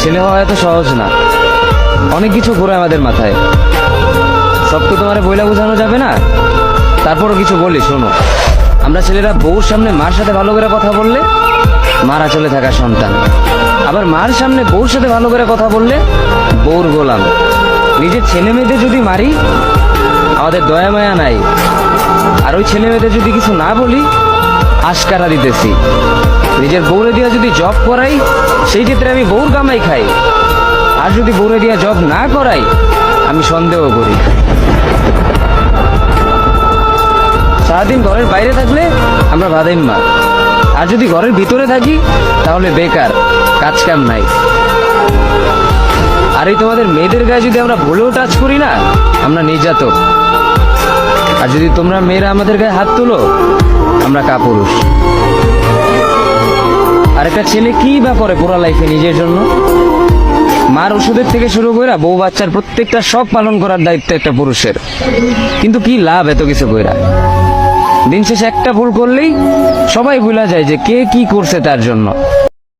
ছেলে হওয়া এত সহজ না, অনেক কিছু ঘুরে আমাদের মাথায়। সব তো তোমার বইলা বোঝানো যাবে না, তারপরও কিছু বলি শোনো। আমরা ছেলেরা বউর সামনে মার সাথে ভালো করে কথা বললে মারা চলে থাকা সন্তান, আবার মার সামনে বউর সাথে ভালো করে কথা বললে বউর গোলাম। নিজের ছেলে মেয়েদের যদি মারি আমাদের দয়া মায়া নাই, আর ওই ছেলে মেয়েদের যদি কিছু না বলি আশকারা দিতেছি। নিজের বউরে দিয়া যদি জব করাই সেই ক্ষেত্রে আমি বউর কামাই খাই, আর যদি বউরে দিয়া জব না করাই আমি সন্দেহ করি। সারাদিন ঘরের বাইরে থাকলে আমরা ভাদাইম্মা, আর যদি ঘরের ভিতরে থাকি তাহলে বেকার, কাজ কাম নাই। আর এই তোমাদের মেয়েদের গায়ে যদি আমরা ভুলেও টাচ করি না আমরা নির্যাতক, আর যদি তোমরা মেয়েরা আমাদের গায়ে হাত তুলো আমরা কাপুরুষ। আর একটা ছেলে কি বা করে পুরো লাইফে নিজের জন্য? মার ওষুধের থেকে শুরু করে বউ বাচ্চার প্রত্যেকটা শখ পালন করার দায়িত্ব একটা পুরুষের। কিন্তু কি লাভ এত কিছু কইরা? দিন শেষে একটা ভুল করলেই সবাই ভুলা যায় যে কে কি করছে তার জন্য।